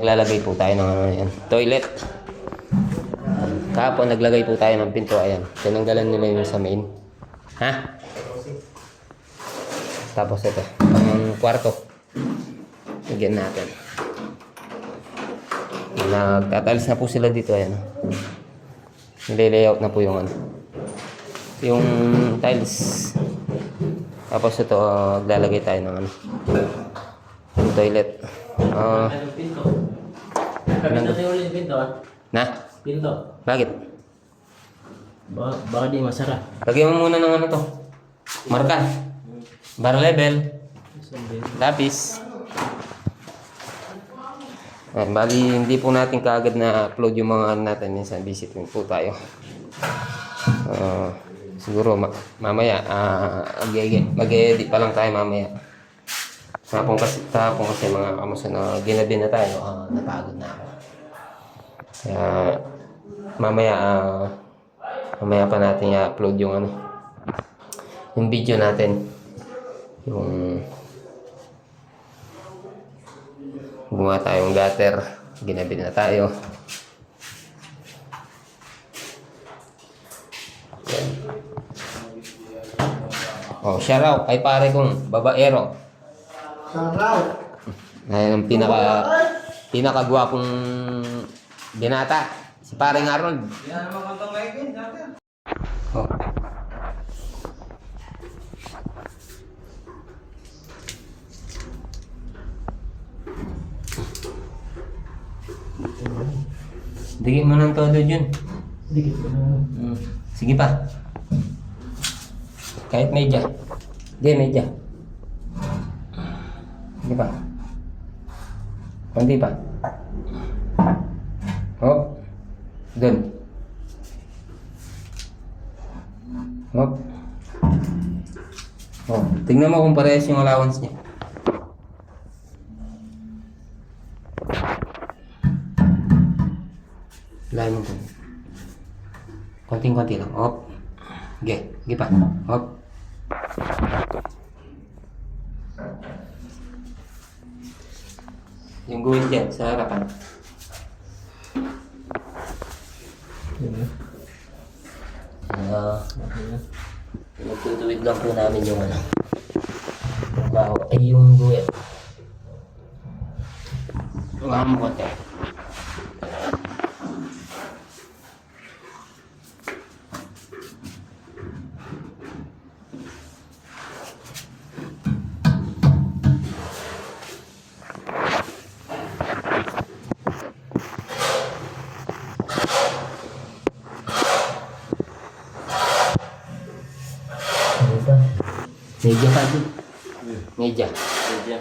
maglalagay po tayo ng ano yan, toilet. Kahapon naglagay po tayo ng pinto, ayan. Tinanggalan nila yung sa main. Ha? Tapos ito, ang kwarto. Lagyan natin. Nagtatalis na po sila dito, ayan. Nile-layout na po yung ano, yung tiles. Tapos ito, lalagay tayo ng ano, yung toilet. Pinto. Kapit natin ulit yung pinto, ha? Na? Pinto. Bakit? Baka di masara. Lagyan mo muna ng ano to, marka, bar level, lapis. Ay, bali hindi po natin kaagad na upload yung mga ano natin. Minsan visit po tayo. Siguro mamaya mag-edit pa lang tayo mamaya. Tapong kasi mga kamusta na ginabi na tayo, napagod na ako. Kaya mamaya pa natin i-upload yung ano, yung video natin, yung gumawa tayong gutter, ginabi na tayo. Yan. Oh, shout out kay pare kong babaero. Shout out. Ayan ang pinakagwapong binata, si paring Arnold. Yan naman kantong laikin, dati. Oh. Dikit mo ng todo dyan. Dikit mo na. Sige pa. Kahit medya. Hindi, medya. Sige pa. Kunti pa. Hop. Doon. Hop. Oh, tingnan mo kung parehas yung allowance niya. Lain mo po. Konting-konti lang. Hop. Sige. Sige pa. Hop. Yung gawin dyan sa harapan. Nagtutuwid lang po namin yung ano. Yung baho. Ay, yung guwet. Huwag mo konti. Meja tadi. Meja. Meja.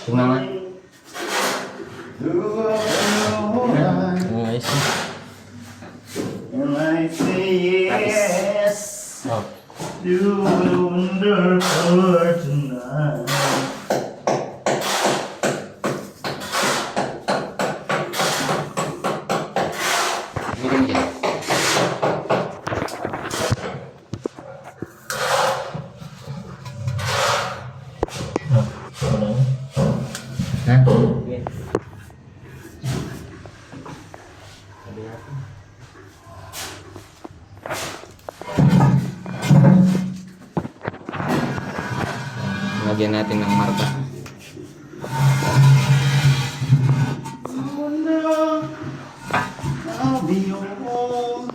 Tingnan nga. Ayos. And I say yes, Oh. you will wonder for tonight. Bikin dyan. Ha? Lagyan natin ng marka. I'll be your home.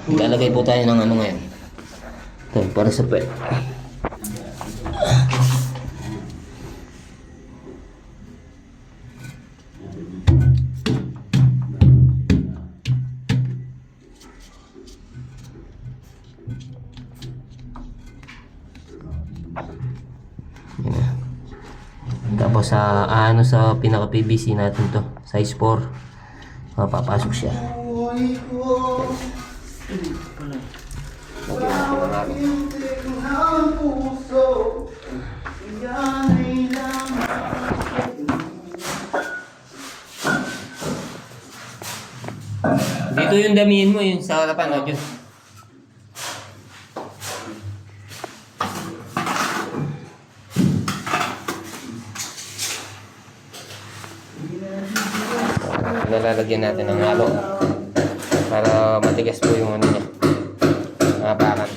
Ilalagay po tayo ng ano ngayon. Ito, para sa pwede. Tapos sa ano sa pinaka PVC natin to, size 4. Mapapasok siya. Ito yung damihin mo, yung sa harapan, Jun. Nalalagyan natin ng halo para matigas po yung ano niya, pakan.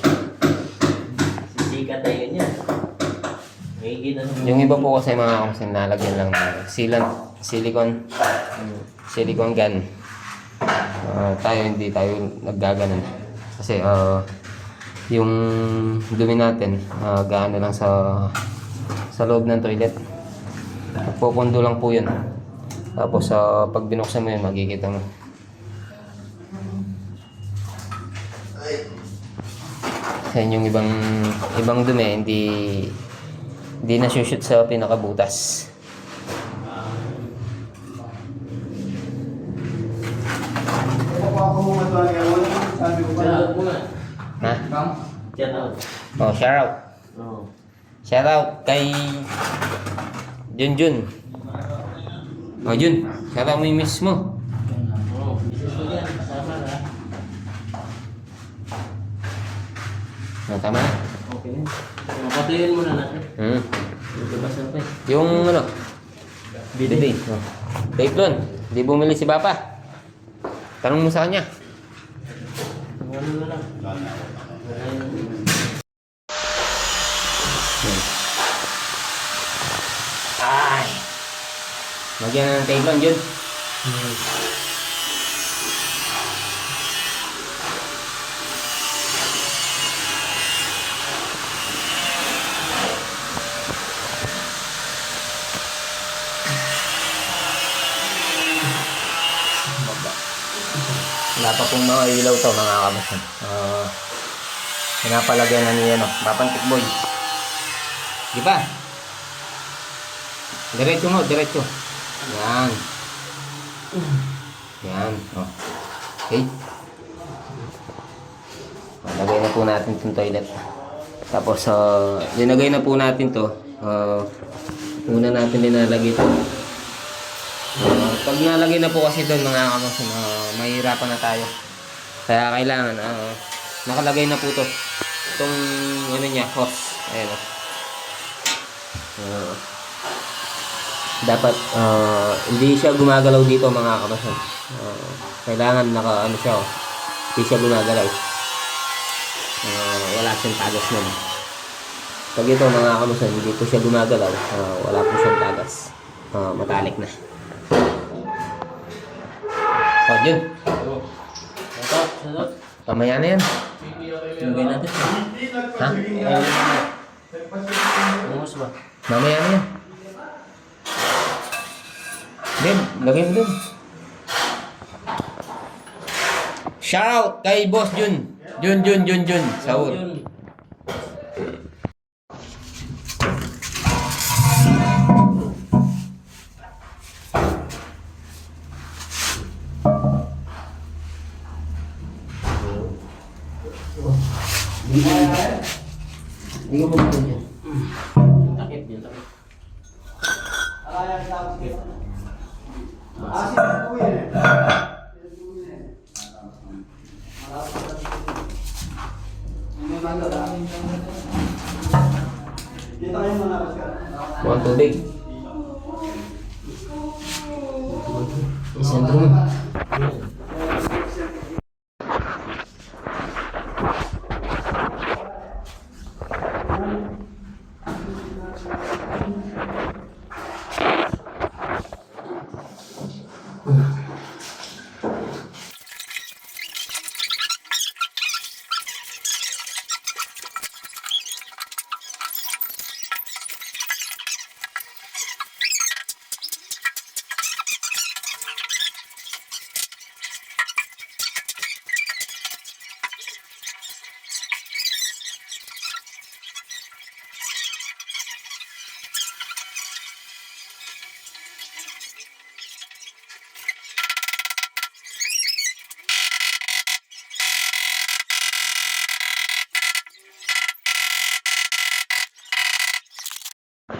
Sisikat na yun yan. May gina Yung iba po kasi mga kasi nalagyan lang ng silicone gun. Tayo hindi tayo naggaganon kasi yung dumi natin gaano lang sa loob ng toilet. Pupundo lang po yun. Tapos pag binuksan mo yun, makikita mo. Yan yung ibang dumi, hindi na-shoot sa pinakabutas. Shoutout mo nga. Ha? Shoutout. Oh, shout out. Oo. Shout out kay Junjun. Oh, Jun, shout out mo yung miss mo. Oo. Bisis ko yan. Kasama na. Tama na. Okay. Mapatuyin muna natin. Lumabas na pa eh. Yung ano? Bidi. Oh. Teflon, di bumili si Papa. Tanong mo sa kanya. Ano na lang. Ay! Magyan na ng teflon, Jun. Wala pa pong mga ilaw to, mga kabasan. Pinapalagyan na niya, Papantik Boy. Di ba? Diretso mo, diretso. Yan. Yan. Oh. Okay. Lagay na po natin itong toilet. Tapos, linagay na po natin to. Una natin nilalagay ito. Pag nalagay na po kasi doon mga kamasan, mahirapan na tayo. Kaya kailangan, nakalagay na po to. Itong, ano niya, hose. Ayan o. Dapat, hindi siya gumagalaw dito mga kamasan. Kailangan ano siya, hindi siya gumagalaw. Wala siyang tagas naman. Pag ito mga kamasan, hindi po siya gumagalaw, wala po siyang tagas. Matalik na. Oh, Jun. Shoutout. Mamaya na yan. Lagay natin. Ha? Umus ba? Mamaya na yan. Then, lagay mo dun. Shout kay Boss Jun. Jun. Saur. Yun. Hindi mo dito dyan. Takip yun. Takip. Mukhang tubig. Isentro mo.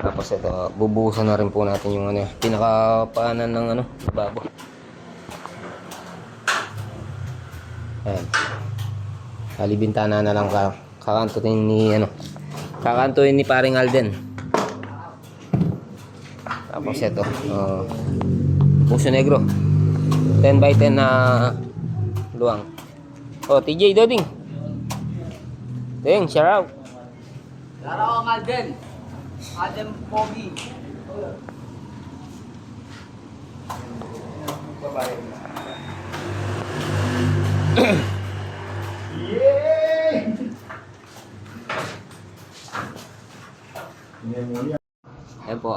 Tapos ito, bubuhusan na rin po natin yung pinakapaanan ng babo. Ayan. Halibintana na lang kakantuin ni ano. Kakantuin ni paring Alden. Tapos ito, Puso Negro. 10 by 10 na luwang. Oh, TJ Doding. Ding, shout out. Laro ang Alden. Alden Pogi. Ayan po,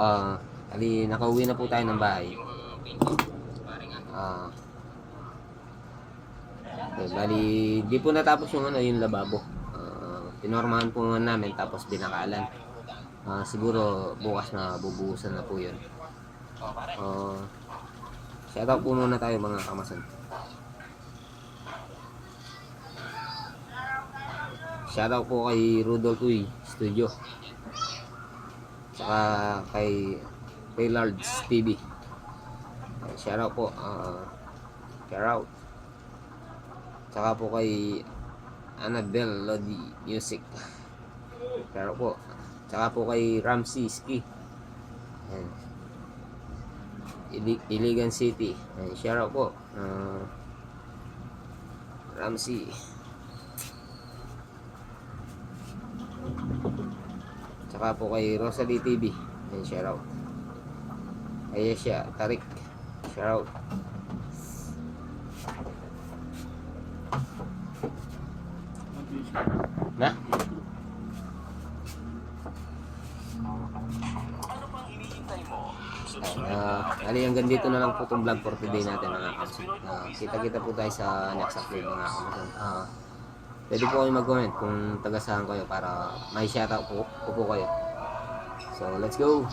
ali nakauwi na po tayo ng bahay. Bali, di po natapos yung ano, yung lababo. Pinormahan po nga namin tapos binakalan. Siguro bukas na bubuhusan na po yun. Shoutout po muna tayo mga kamasan. Shoutout po kay Rudolph Uy Studio. Saka kay Large TV. Shoutout po. Shoutout. Saka po kay Annabelle Lodi Music. Shoutout po. Saka po kay Ramsey Ski. Ayan. Iligan City. Ayan. Shoutout po. Ramsey. Saka po kay Rosalie TV. Ayan, shoutout. Kay siya, Tarik. Shoutout. Na? Ali, hanggang dito na lang po itong vlog for today natin mga kapatid. Kita-kita po tayo sa next upload mga kapatid. Pwede po kayo mag-comment kung taga saan kayo para may shoutout po kayo. So, let's go!